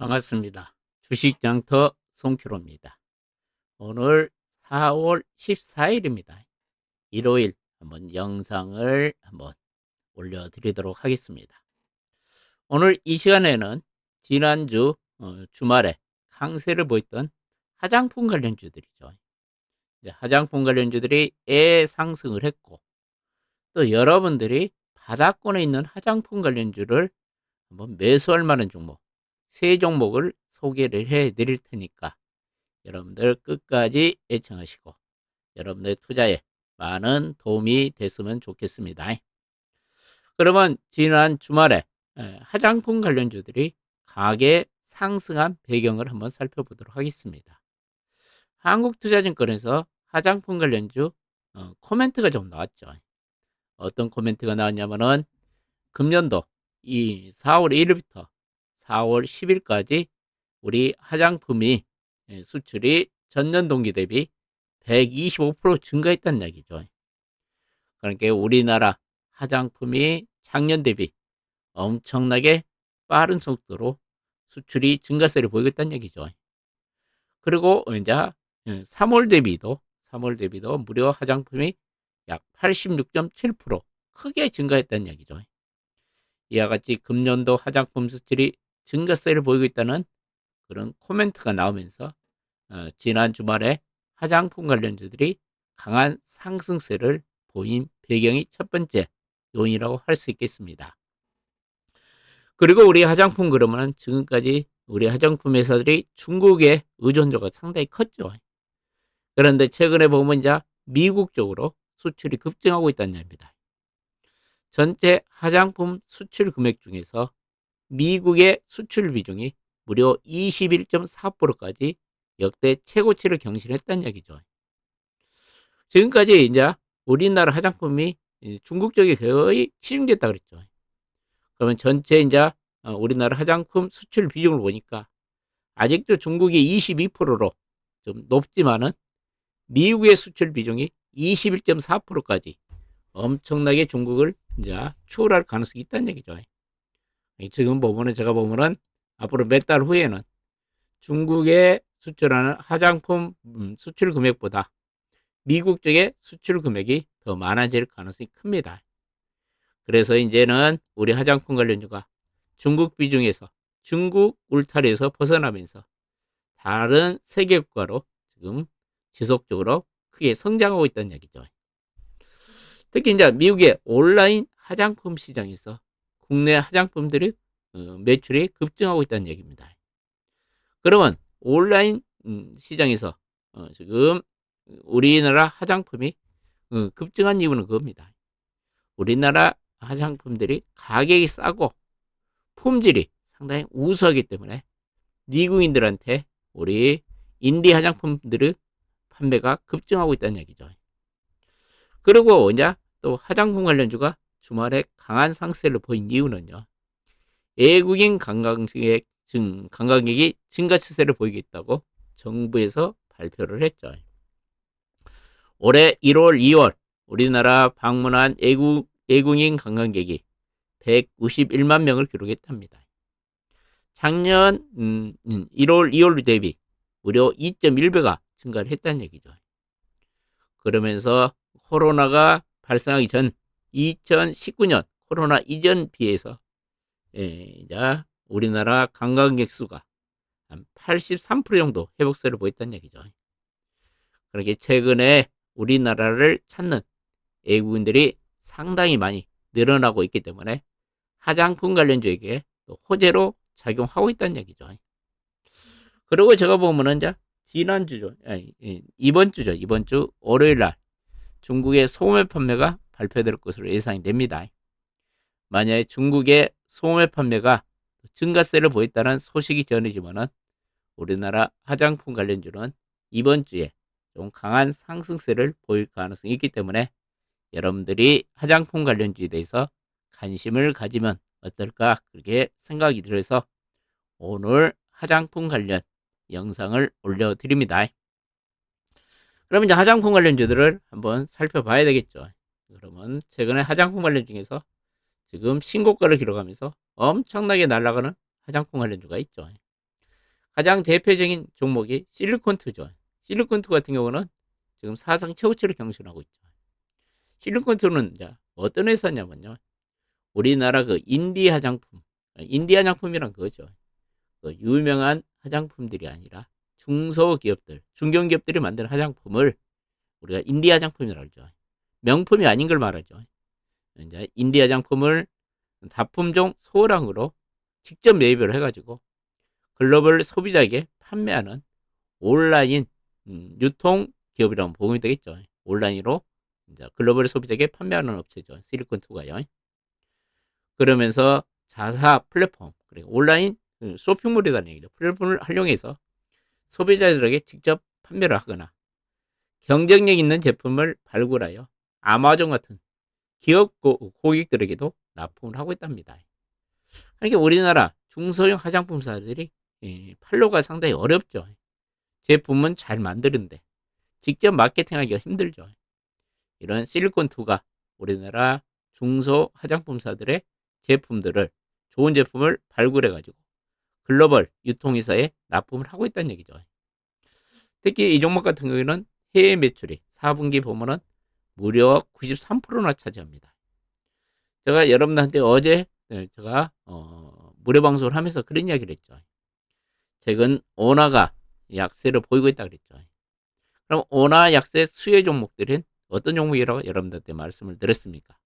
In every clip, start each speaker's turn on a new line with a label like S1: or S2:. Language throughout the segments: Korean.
S1: 반갑습니다. 주식장터 송큐로입니다. 오늘 4월 14일입니다. 일요일 한번 영상을 한번 올려드리도록 하겠습니다. 오늘 이 시간에는 지난주 주말에 강세를 보였던 화장품 관련주들이죠. 이제 화장품 관련주들이 상승을 했고, 또 여러분들이 바닥권에 있는 화장품 관련주를 한번 매수할 만한 종목, 세 종목을 소개를 해 드릴 테니까 여러분들 끝까지 애청하시고 여러분들 투자에 많은 도움이 됐으면 좋겠습니다. 그러면 지난 주말에 화장품 관련주들이 강하게 상승한 배경을 한번 살펴보도록 하겠습니다. 한국투자증권에서 화장품 관련주 코멘트가 좀 나왔죠. 어떤 코멘트가 나왔냐면은 금년도 이 4월 1일부터 4월 10일까지 우리 화장품이 수출이 전년 동기 대비 125% 증가했다는 이야기죠. 그러니까 우리나라 화장품이 작년 대비 엄청나게 빠른 속도로 수출이 증가세를 보이고 있다는 얘기죠. 그리고 이제 3월 대비도 무려 화장품이 약 86.7% 크게 증가했다는 얘기죠. 이와 같이 금년도 화장품 수출이 증가세를 보이고 있다는 그런 코멘트가 나오면서 지난 주말에 화장품 관련주들이 강한 상승세를 보인 배경이 첫 번째 요인이라고 할 수 있겠습니다. 그리고 우리 화장품 그러면 지금까지 우리 화장품 회사들이 중국의 의존도가 상당히 컸죠. 그런데 최근에 보면 이제 미국 쪽으로 수출이 급증하고 있다는 얘기입니다. 전체 화장품 수출 금액 중에서 미국의 수출 비중이 무려 21.4%까지 역대 최고치를 경신했다는 얘기죠. 지금까지 이제 우리나라 화장품이 중국 쪽에 거의 치중됐다 그랬죠. 그러면 전체 이제 우리나라 화장품 수출 비중을 보니까 아직도 중국이 22%로 좀 높지만은 미국의 수출 비중이 21.4%까지 엄청나게 중국을 이제 추월할 가능성이 있다는 얘기죠. 지금 보면은 제가 보면은 앞으로 몇 달 후에는 중국에 수출하는 화장품 수출 금액보다 미국 쪽의 수출 금액이 더 많아질 가능성이 큽니다. 그래서 이제는 우리 화장품 관련주가 중국 비중에서 중국 울타리에서 벗어나면서 다른 세계 국가로 지금 지속적으로 크게 성장하고 있다는 얘기죠. 특히 이제 미국의 온라인 화장품 시장에서 국내 화장품들이 매출이 급증하고 있다는 얘기입니다. 그러면 온라인 시장에서 지금 우리나라 화장품이 급증한 이유는 그겁니다. 우리나라 화장품들이 가격이 싸고 품질이 상당히 우수하기 때문에 미국인들한테 우리 인디 화장품들의 판매가 급증하고 있다는 얘기죠. 그리고 이제 또 화장품 관련주가 주말에 강한 상승세를 보인 이유는요. 외국인 관광객이 증가 추세를 보이겠다고 정부에서 발표를 했죠. 올해 1월, 2월 우리나라 방문한 외국인 관광객이 191만 명을 기록했답니다. 작년 1월, 2월 대비 무려 2.1배가 증가를 했다는 얘기죠. 그러면서 코로나가 발생하기 전 2019년 코로나 이전 비해서 이제 우리나라 관광객 수가 한 83% 정도 회복세를 보였다는 얘기죠. 그렇게 최근에 우리나라를 찾는 외국인들이 상당히 많이 늘어나고 있기 때문에 화장품 관련주에게 또 호재로 작용하고 있다는 얘기죠. 그리고 제가 보면은 이제 지난주죠. 이번 주 월요일 날 중국의 소매 판매가 발표될 것으로 예상이 됩니다. 만약에 중국의 소매 판매가 증가세를 보였다는 소식이 전해지면은 우리나라 화장품 관련주는 이번 주에 좀 강한 상승세를 보일 가능성이 있기 때문에 여러분들이 화장품 관련주에 대해서 관심을 가지면 어떨까 그렇게 생각이 들어서 오늘 화장품 관련 영상을 올려드립니다. 그러면 이제 화장품 관련주들을 한번 살펴봐야 되겠죠. 그러면 최근에 화장품 관련 중에서 지금 신고가를 기록하면서 엄청나게 날아가는 화장품 관련주가 있죠. 가장 대표적인 종목이 실리콘투죠. 실리콘투 같은 경우는 지금 사상 최고치를 경신하고 있죠. 실리콘투는 어떤 회사냐면요. 우리나라 그 인디 화장품, 인디 화장품이란 그거죠. 그 유명한 화장품들이 아니라 중소기업들, 중견기업들이 만든 화장품을 우리가 인디 화장품이라고 하죠. 명품이 아닌 걸 말하죠. 이제 인디 화장품을 다품종 소량으로 직접 매입을 해가지고 글로벌 소비자에게 판매하는 온라인 유통 기업이라면 보험이 되겠죠. 온라인으로 이제 글로벌 소비자에게 판매하는 업체죠. 실리콘투가요. 그러면서 자사 플랫폼, 그리고 온라인 쇼핑몰이라는 얘기죠. 플랫폼을 활용해서 소비자들에게 직접 판매를 하거나 경쟁력 있는 제품을 발굴하여 아마존 같은 기업 고객들에게도 납품을 하고 있답니다. 그러니까 우리나라 중소형 화장품사들이 팔로가 상당히 어렵죠. 제품은 잘 만드는데 직접 마케팅하기가 힘들죠. 이런 실리콘2가 우리나라 중소 화장품사들의 제품들을 좋은 제품을 발굴해가지고 글로벌 유통회사에 납품을 하고 있다는 얘기죠. 특히 이 종목 같은 경우에는 해외 매출이 4분기 보면은 무려 93%나 차지합니다. 제가 여러분들한테 어제 제가 무료 방송을 하면서 그런 이야기를 했죠. 최근 원화가 약세를 보이고 있다 그랬죠. 그럼 원화 약세 수혜 종목들은 어떤 종목이라고 여러분들한테 말씀을 드렸습니까?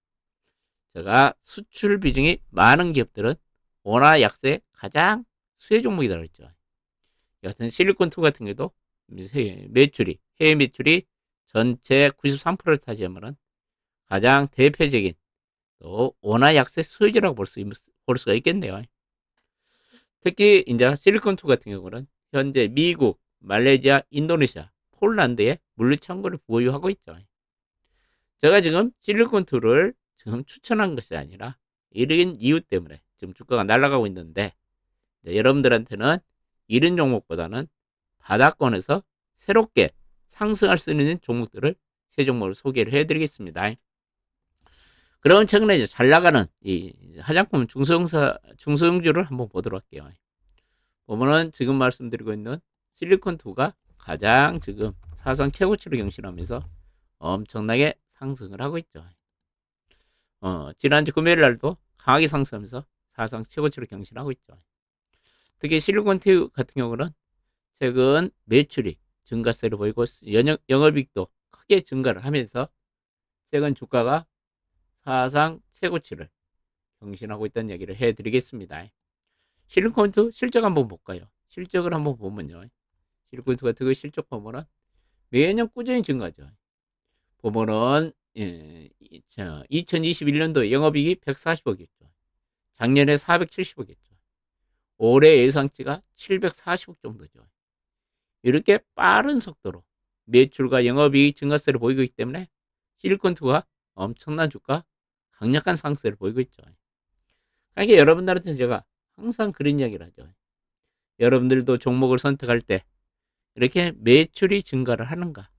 S1: 제가 수출 비중이 많은 기업들은 원화 약세 가장 수혜 종목이다 그랬죠. 여하튼 실리콘2 같은 경우도 매출이 해외 매출이 전체 93%를 차지하면 가장 대표적인 또 원화 약세 수혜지라고 볼 수가 있겠네요. 특히 이제 실리콘2 같은 경우는 현재 미국, 말레이시아, 인도네시아, 폴란드에 물류 창고를 보유하고 있죠. 제가 지금 실리콘2를 지금 추천한 것이 아니라 이런 이유 때문에 지금 주가가 날아가고 있는데 여러분들한테는 이런 종목보다는 바닥권에서 새롭게 상승할 수 있는 종목들을 세 종목을 소개를 해드리겠습니다. 그럼 최근에 이제 잘 나가는 이 화장품 중소형주를 한번 보도록 할게요. 보면은 지금 말씀드리고 있는 실리콘2가 가장 지금 사상 최고치를 경신하면서 엄청나게 상승을 하고 있죠. 지난주 금요일 날도 강하게 상승하면서 사상 최고치를 경신하고 있죠. 특히 실리콘2 같은 경우는 최근 매출이 증가세를 보이고 영업이익도 크게 증가를 하면서 최근 주가가 사상 최고치를 경신하고 있다는 얘기를 해드리겠습니다. 실리콘투 실적 한번 볼까요? 실적을 한번 보면요. 실리콘투 같은 그 실적 보면은 매년 꾸준히 증가죠. 보면은 2021년도 영업이익이 140억이었죠. 작년에 470억이었죠. 올해 예상치가 740억 정도죠. 이렇게 빠른 속도로 매출과 영업이익 증가세를 보이고 있기 때문에 실리콘투가 엄청난 주가 강력한 상승세를 보이고 있죠. 그러니까 여러분들한테 제가 항상 그런 이야기를 하죠. 여러분들도 종목을 선택할 때 이렇게 매출이 증가를 하는가,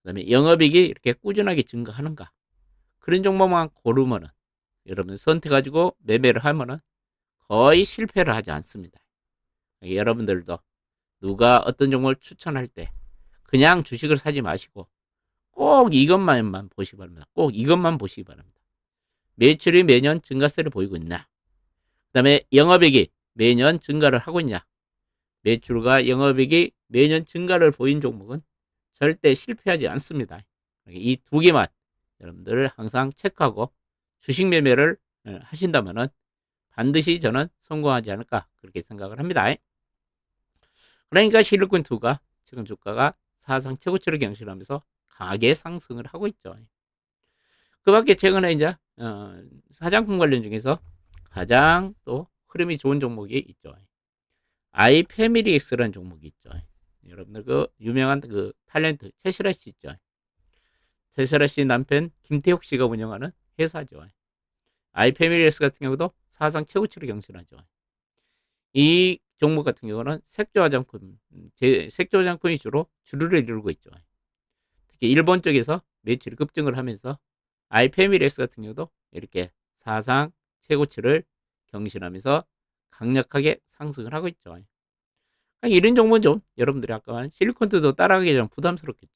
S1: 그다음에 영업이익이 이렇게 꾸준하게 증가하는가, 그런 종목만 고르면은 여러분 선택가지고 매매를 하면은 거의 실패를 하지 않습니다. 그러니까 여러분들도 누가 어떤 종목을 추천할 때 그냥 주식을 사지 마시고 꼭 이것만 보시기 바랍니다. 꼭 이것만 보시기 바랍니다. 매출이 매년 증가세를 보이고 있나? 그 다음에 영업이익이 매년 증가를 하고 있냐? 매출과 영업이익이 매년 증가를 보인 종목은 절대 실패하지 않습니다. 이 두 개만 여러분들 항상 체크하고 주식 매매를 하신다면 반드시 저는 성공하지 않을까 그렇게 생각을 합니다. 그러니까 실리콘2가 지금 주가가 사상 최고치를 경신하면서 강하게 상승을 하고 있죠. 그 밖에 최근에 이제 화장품 관련 중에서 가장 또 흐름이 좋은 종목이 있죠. 아이패밀리엑스라는 종목이 있죠. 여러분들 그 유명한 그 탤런트 최시라 씨 있죠. 최시라 씨 남편 김태욱 씨가 운영하는 회사죠. 아이패밀리엑스 같은 경우도 사상 최고치를 경신하죠. 이 종목 같은 경우는 색조 화장품, 색조 화장품이 주류를 이루고 있죠. 특히 일본 쪽에서 매출이 급증을 하면서 아이패밀리엑스 같은 경우도 이렇게 사상 최고치를 경신하면서 강력하게 상승을 하고 있죠. 이런 종목은 좀 여러분들이 약간 실리콘트도 따라가기 좀 부담스럽겠죠.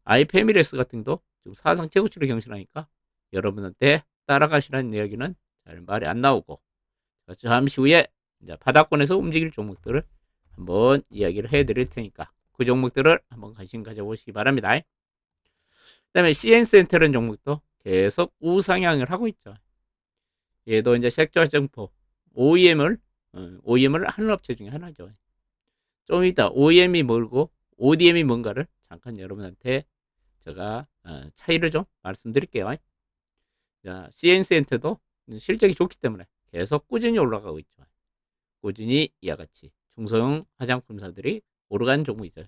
S1: 아이패밀리스 같은 것도 지금 사상 최고치를 경신하니까 여러분한테 따라가시라는 이야기는 잘 말이 안 나오고, 잠시 후에 이제 바닥권에서 움직일 종목들을 한번 이야기를 해드릴 테니까 그 종목들을 한번 관심 가져보시기 바랍니다. 그다음에 CN센터라는 종목도 계속 우상향을 하고 있죠. 얘도 이제 색조 화장품 OEM을 하는 업체 중에 하나죠. 좀 이따 OEM이 뭘고 ODM이 뭔가를 잠깐 여러분한테 제가 차이를 좀 말씀드릴게요. 자, CN센터도 실적이 좋기 때문에 계속 꾸준히 올라가고 있죠. 꾸준히 이와 같이 중소형 화장품사들이 오르간 종목이죠.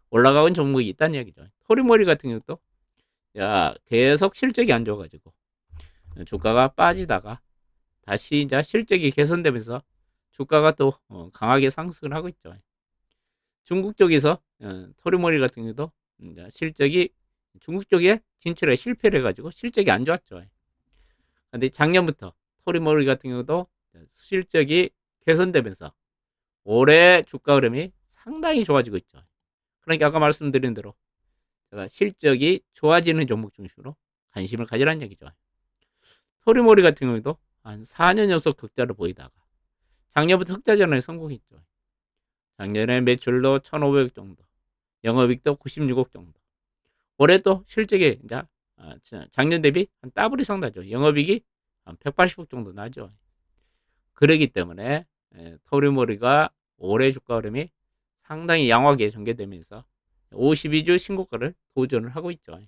S1: 올라가는 종목이 있다는 이야기죠. 토리모리 같은 경우도 계속 실적이 안 좋아가지고 주가가 빠지다가 다시 이제 실적이 개선되면서 주가가 또 강하게 상승을 하고 있죠. 중국 쪽에서 토리모리 같은 경우도 실적이 중국 쪽에 진출에 실패를 해가지고 실적이 안 좋았죠. 근데 작년부터 토리모리 같은 경우도 실적이 개선되면서 올해 주가 흐름이 상당히 좋아지고 있죠. 그러니까 아까 말씀드린 대로 제가 실적이 좋아지는 종목 중심으로 관심을 가지라는 얘기죠. 토리모리 같은 경우도 한 4년 연속 흑자를 보이다가 작년부터 흑자 전환에 성공했죠. 작년에 매출도 1,500억 정도, 영업이익도 96억 정도. 올해 또 실적이 이제 작년 대비 한 더블 이상 나죠. 영업이익이 한 180억 정도 나죠. 그러기 때문에 토리모리가 올해 주가 흐름이 상당히 양호하게 전개되면서 52주 신고가를 도전을 하고 있죠.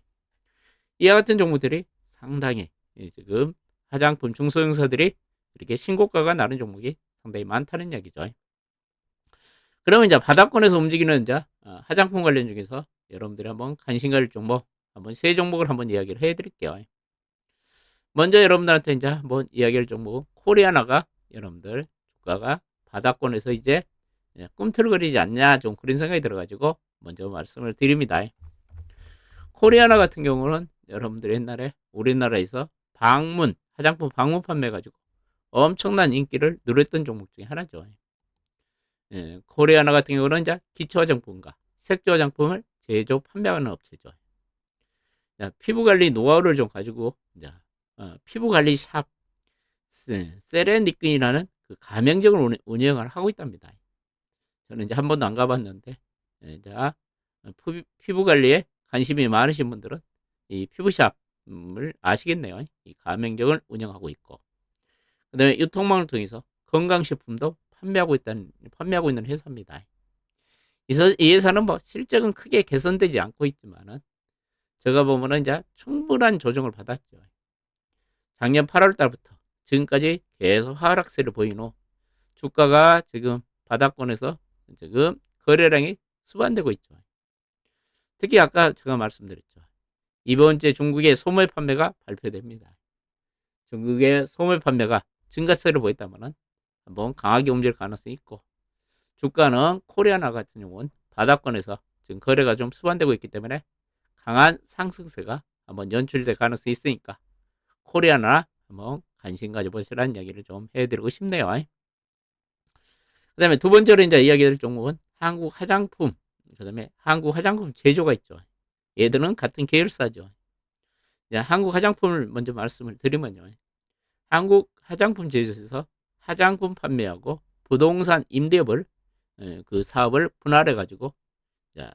S1: 이와 같은 종목들이 상당히 지금 화장품 중소형사들이 이렇게 신고가가 나는 종목이 상당히 많다는 이야기죠. 그러면 이제 바닥권에서 움직이는 이제 화장품 관련 중에서 여러분들이 한번 관심 가질 종목 한번 세 종목을 한번 이야기를 해드릴게요. 먼저 여러분들한테 이제 한번 이야기할 종목 코리아나가 여러분들 주가가 바닥권에서 이제 꿈틀거리지 않냐 좀 그런 생각이 들어가지고 먼저 말씀을 드립니다. 코리아나 같은 경우는 여러분들 옛날에 우리나라에서 화장품 방문 판매 가지고 엄청난 인기를 누렸던 종목 중에 하나죠. 코리아나 같은 경우는 이제 기초 화장품과 색조 화장품을 제조 판매하는 업체죠. 피부 관리 노하우를 좀 가지고 이제 피부 관리 샵 세렌디끈이라는 그 가맹점을 운영을 하고 있답니다. 저는 이제 한 번도 안 가봤는데, 피부 관리에 관심이 많으신 분들은 이 피부샵을 아시겠네요. 이 가맹점을 운영하고 있고, 그다음에 유통망을 통해서 건강식품도 판매하고 있는 회사입니다. 이 회사는 뭐 실적은 크게 개선되지 않고 있지만은 제가 보면은 이제 충분한 조정을 받았죠. 작년 8월 달부터 지금까지 계속 하락세를 보인 후 주가가 지금 바닥권에서 지금 거래량이 수반되고 있죠. 특히 아까 제가 말씀드렸죠. 이번 주에 중국의 소매 판매가 발표됩니다. 중국의 소매 판매가 증가세를 보였다면 한번 강하게 움직일 가능성이 있고, 주가는 코리아나 같은 경우는 바닥권에서 지금 거래가 좀 수반되고 있기 때문에 강한 상승세가 한번 연출될 가능성이 있으니까 코리아나 한번 관심 가져보시라는 이야기를 좀 해드리고 싶네요. 그 다음에 두 번째로 이제 이야기할 종목은 한국 화장품, 그 다음에 한국 화장품 제조가 있죠. 얘들은 같은 계열사죠. 이제 한국 화장품을 먼저 말씀을 드리면요. 한국 화장품 제조에서 화장품 판매하고 부동산 임대업을 그 사업을 분할해 가지고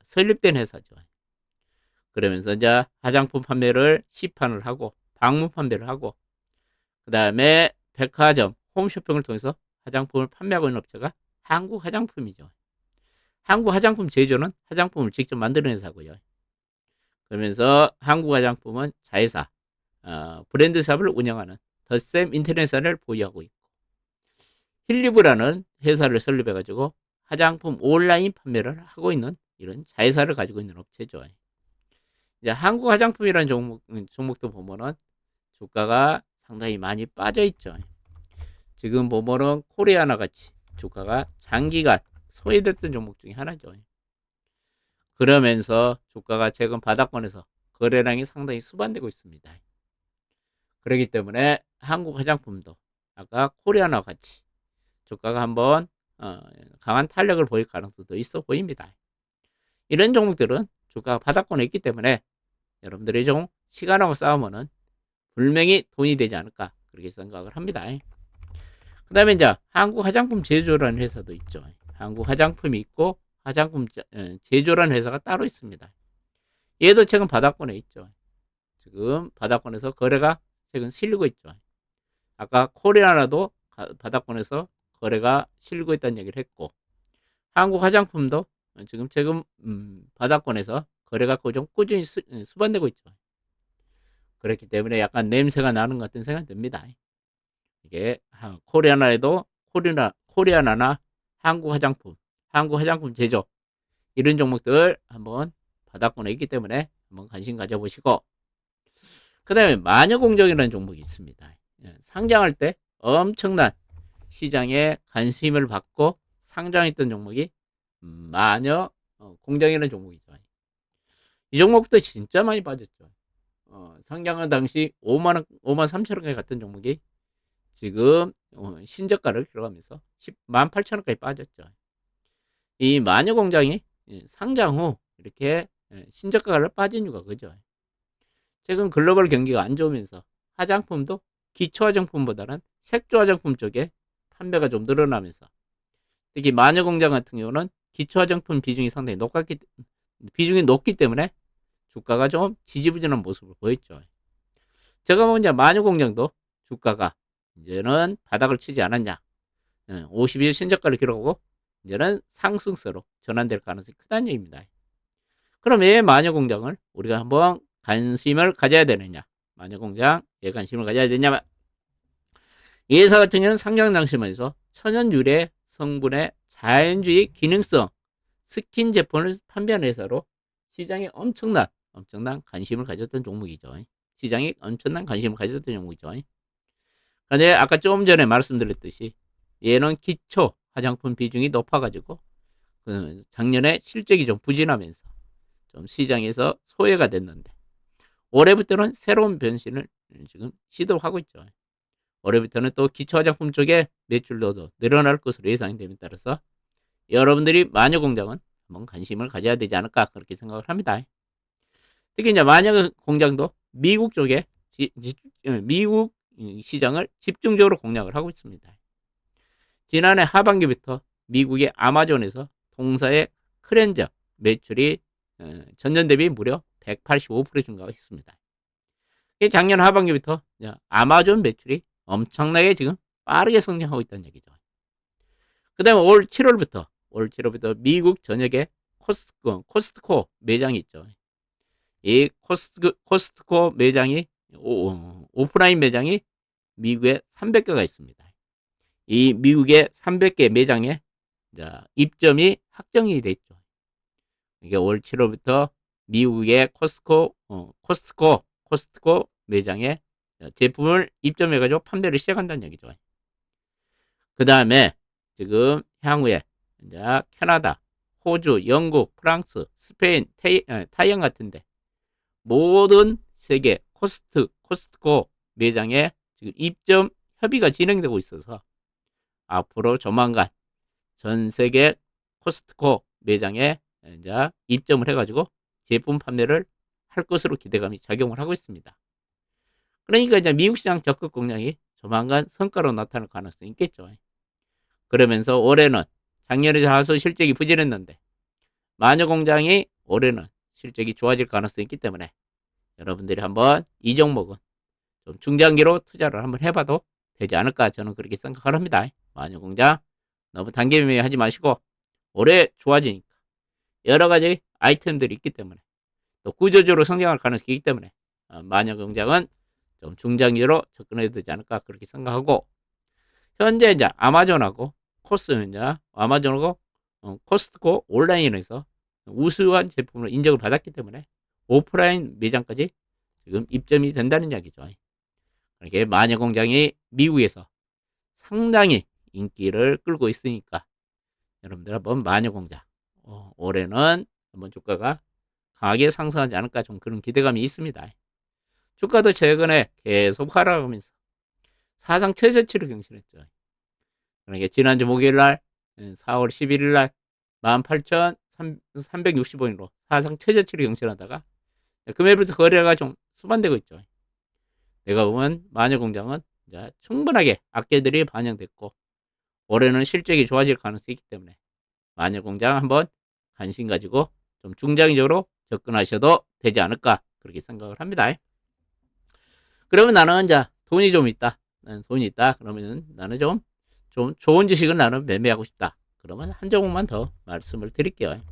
S1: 설립된 회사죠. 그러면서 이제 화장품 판매를 시판을 하고 방문 판매를 하고 그 다음에 백화점, 홈쇼핑을 통해서 화장품을 판매하고 있는 업체가 한국 화장품이죠. 한국 화장품 제조는 화장품을 직접 만드는 회사고요. 그러면서 한국 화장품은 자회사, 브랜드샵을 운영하는 더샘 인터내셔널을 보유하고 있고, 힐리브라는 회사를 설립해가지고 화장품 온라인 판매를 하고 있는 이런 자회사를 가지고 있는 업체죠. 이제 한국 화장품이라는 종목도 보면은 주가가 상당히 많이 빠져 있죠. 지금 보면은 코리아나 같이 주가가 장기간 소외됐던 종목 중에 하나죠. 그러면서 주가가 최근 바닥권에서 거래량이 상당히 수반되고 있습니다. 그렇기 때문에 한국 화장품도 아까 코리아나 같이 주가가 한번 강한 탄력을 보일 가능성도 있어 보입니다. 이런 종목들은 주가가 바닥권에 있기 때문에 여러분들이 좀 시간하고 싸우면은 분명히 돈이 되지 않을까 그렇게 생각을 합니다. 그 다음에 이제 한국 화장품 제조라는 회사도 있죠. 한국 화장품이 있고 화장품 제조라는 회사가 따로 있습니다. 얘도 최근 바닥권에 있죠. 지금 바닥권에서 거래가 최근 실리고 있죠. 아까 코리아나도 바닥권에서 거래가 실리고 있다는 얘기를 했고, 한국 화장품도 지금 최근 바닥권에서 거래가 좀 꾸준히 수반되고 있죠. 그렇기 때문에 약간 냄새가 나는 것 같은 생각이 듭니다. 이게 코리아나나 한국 화장품 제조 이런 종목들 한번 바닥권에 있기 때문에 한번 관심 가져보시고, 그 다음에 마녀공정이라는 종목이 있습니다. 상장할 때 엄청난 시장에 관심을 받고 상장했던 종목이 마녀 공장이라는 종목이죠. 이 종목도 진짜 많이 빠졌죠. 상장한 당시 5만 3천 원까지 갔던 종목이 지금 신저가를 들어가면서 18,000원까지 빠졌죠. 이 마녀 공장이 상장 후 이렇게 신저가를 빠진 이유가 그죠. 최근 글로벌 경기가 안 좋으면서 화장품도 기초 화장품보다는 색조 화장품 쪽에 판매가 좀 늘어나면서, 특히 마녀 공장 같은 경우는 기초 화장품 비중이 상당히 높기 때문에 주가가 좀 지지부진한 모습을 보였죠. 제가 보면 이제 마녀 공장도 주가가 이제는 바닥을 치지 않았냐, 50일 신저가를 기록하고 이제는 상승세로 전환될 가능성이 크다는 얘기입니다. 그럼 왜 마녀 공장을 우리가 한번 관심을 가져야 되느냐? 마녀 공장에 관심을 가져야 되냐면, 이 회사 같은 경우는 상장 당시에서 천연 유래 성분의 자연주의 기능성 스킨 제품을 판매하는 회사로 시장에 엄청난 관심을 가졌던 종목이죠. 시장에 엄청난 관심을 가졌던 종목이죠. 그런데 아까 좀 전에 말씀드렸듯이 얘는 기초 화장품 비중이 높아가지고 작년에 실적이 좀 부진하면서 좀 시장에서 소외가 됐는데, 올해부터는 새로운 변신을 지금 시도하고 있죠. 올해부터는 또 기초 화장품 쪽에 매출도 더 늘어날 것으로 예상이 됨에 따라서 여러분들이 마녀 공장은 한번 관심을 가져야 되지 않을까 그렇게 생각을 합니다. 특히 이제 마녀 공장도 미국 쪽에 미국 시장을 집중적으로 공략을 하고 있습니다. 지난해 하반기부터 미국의 아마존에서 동사의 클렌저 매출이 전년 대비 무려 185% 증가했습니다. 작년 하반기부터 아마존 매출이 엄청나게 지금 빠르게 성장하고 있다는 얘기죠. 그 다음에 올 7월부터 미국 전역에 코스트코 매장이 있죠. 이 코스트코 매장이 오프라인 매장이 미국에 300개가 있습니다. 이 미국의 300개 매장에 입점이 확정이 됐죠. 이게 올 7월부터 미국의 코스트코 매장에 제품을 입점해가지고 판매를 시작한다는 얘기죠. 그 다음에 지금 향후에 이제 캐나다, 호주, 영국, 프랑스, 스페인, 타이완 같은데 모든 세계 코스트코 매장에 지금 입점 협의가 진행되고 있어서 앞으로 조만간 전 세계 코스트코 매장에 이제 입점을 해가지고 제품 판매를 할 것으로 기대감이 작용을 하고 있습니다. 그러니까 이제 미국 시장 적극 공략이 조만간 성과로 나타날 가능성이 있겠죠. 그러면서 올해는 작년에 사서 실적이 부진했는데 마녀 공장이 올해는 실적이 좋아질 가능성이 있기 때문에 여러분들이 한번 이 종목은 좀 중장기로 투자를 한번 해봐도 되지 않을까 저는 그렇게 생각을 합니다. 마녀 공장 너무 단기 매매하지 마시고 올해 좋아지니까 여러 가지 아이템들이 있기 때문에 또 구조적으로 성장할 가능성이 있기 때문에 마녀 공장은 좀 중장기로 접근해야 되지 않을까 그렇게 생각하고, 현재 이제 아마존하고 코스트코 온라인에서 우수한 제품으로 인정을 받았기 때문에 오프라인 매장까지 지금 입점이 된다는 이야기죠. 이렇게 마녀 공장이 미국에서 상당히 인기를 끌고 있으니까 여러분들 한번 마녀 공장 올해는 한번 주가가 강하게 상승하지 않을까 좀 그런 기대감이 있습니다. 주가도 최근에 계속 하락하면서 사상 최저치를 경신했죠. 그러니까 지난주 목요일 날 4월 11일 날 18,360원으로 사상 최저치를 경신하다가 금요일부터 거래가 좀 수반되고 있죠. 내가 보면 마녀공장은 충분하게 악재들이 반영됐고 올해는 실적이 좋아질 가능성이 있기 때문에 마녀공장 한번 관심 가지고 좀 중장기적으로 접근하셔도 되지 않을까 그렇게 생각을 합니다. 그러면 나는 돈이 좀 있다. 나는 돈이 있다. 그러면 나는 좀 좋은 주식을 나는 매매하고 싶다. 그러면 한 종목만 더 말씀을 드릴게요.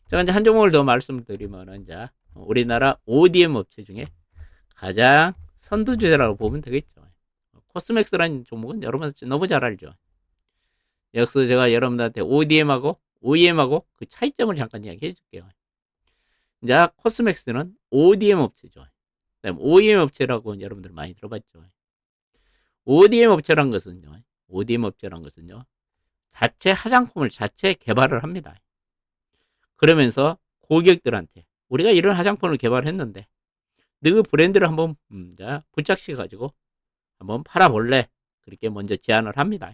S1: 제가 한 종목을 더 말씀을 드리면 우리나라 ODM 업체 중에 가장 선두주자라고 보면 되겠죠. 코스맥스라는 종목은 여러분들 너무 잘 알죠. 여기서 제가 여러분들한테 ODM하고 OEM하고 그 차이점을 잠깐 이야기해 줄게요. 코스맥스는 ODM 업체죠. 그다음 OEM 업체라고 여러분들 많이 들어봤죠. ODM 업체란 것은요. ODM 업체란 것은요. 자체 화장품을 자체 개발을 합니다. 그러면서 고객들한테 우리가 이런 화장품을 개발했는데 너그 브랜드를 한번 부착시켜 가지고 한번 팔아볼래? 그렇게 먼저 제안을 합니다.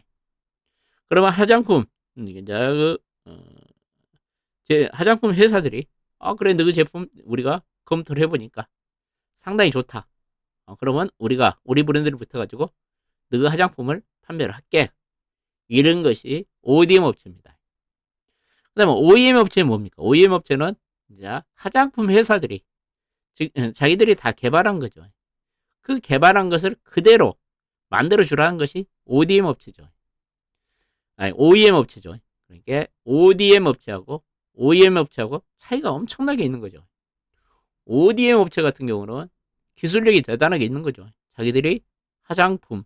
S1: 그러면 화장품 화장품 회사들이 그래 너그 제품 우리가 검토를 해보니까 상당히 좋다. 그러면 우리가 우리 브랜드를 붙여가지고 너그 화장품을 판매를 할게. 이런 것이 ODM 업체입니다. 그 다음에 OEM 업체는 뭡니까? OEM 업체는 화장품 회사들이 자기들이 다 개발한 거죠. 그 개발한 것을 그대로 만들어 주라는 것이 ODM 업체죠. 아니 OEM 업체죠. 그러니까 ODM 업체하고 OEM 업체하고 차이가 엄청나게 있는 거죠. ODM 업체 같은 경우는 기술력이 대단하게 있는 거죠. 자기들이 화장품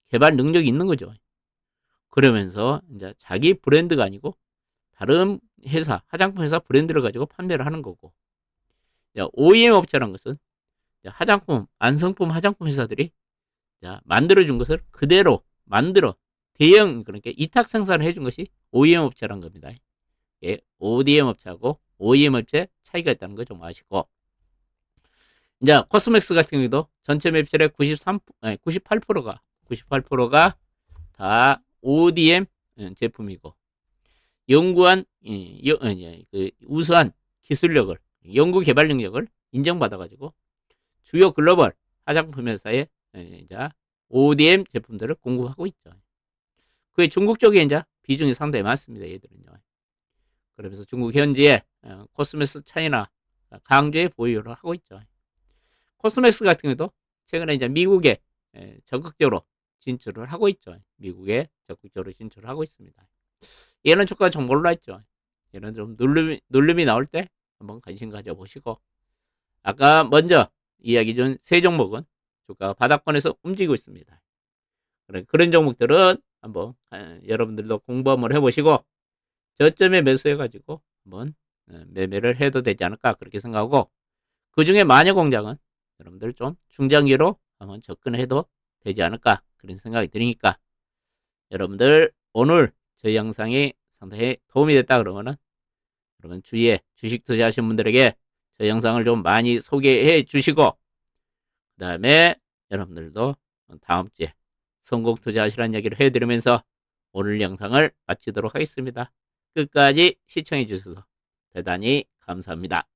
S1: 개발 능력이 있는 거죠. 그러면서 자기 브랜드가 아니고 다른 회사, 화장품 회사 브랜드를 가지고 판매를 하는 거고, OEM 업체란 것은 화장품, 완성품 화장품 회사들이 만들어준 것을 그대로 만들어 대형 그러니까 이탁 생산을 해준 것이 OEM 업체란 겁니다. 예, ODM 업체하고 OEM 업체 차이가 있다는 거 좀 아시고, 코스맥스 같은 경우도 전체 매출의 98%가 다 ODM 제품이고 연구한 그 우수한 기술력을 연구 개발 능력을 인정받아 가지고 주요 글로벌 화장품 회사에 ODM 제품들을 공급하고 있죠. 그게 중국 쪽에 비중이 상당히 많습니다. 얘들은요. 그러면서 중국 현지에 코스맥스 차이나 강조의 보유를 하고 있죠. 코스맥스 같은 경우도 최근에 미국에 적극적으로 진출을 하고 있죠. 미국에 적극적으로 진출을 하고 있습니다. 얘는 주가 좀 몰라있죠. 얘는 좀 눌림이 나올 때 한번 관심 가져보시고, 아까 먼저 이야기 준 세 종목은 주가 바닥권에서 움직이고 있습니다. 그런 종목들은 한번 여러분들도 공부 한번 해보시고 저점에 매수해가지고 한번 매매를 해도 되지 않을까 그렇게 생각하고, 그 중에 마녀공장은 여러분들 좀 중장기로 한번 접근해도 되지 않을까 그런 생각이 드니까 여러분들 오늘 저희 영상이 상당히 도움이 됐다 그러면은 여러분 주위에 주식 투자하신 분들에게 저희 영상을 좀 많이 소개해 주시고, 그 다음에 여러분들도 다음 주에 성공 투자하시라는 얘기를 해드리면서 오늘 영상을 마치도록 하겠습니다. 끝까지 시청해 주셔서 대단히 감사합니다.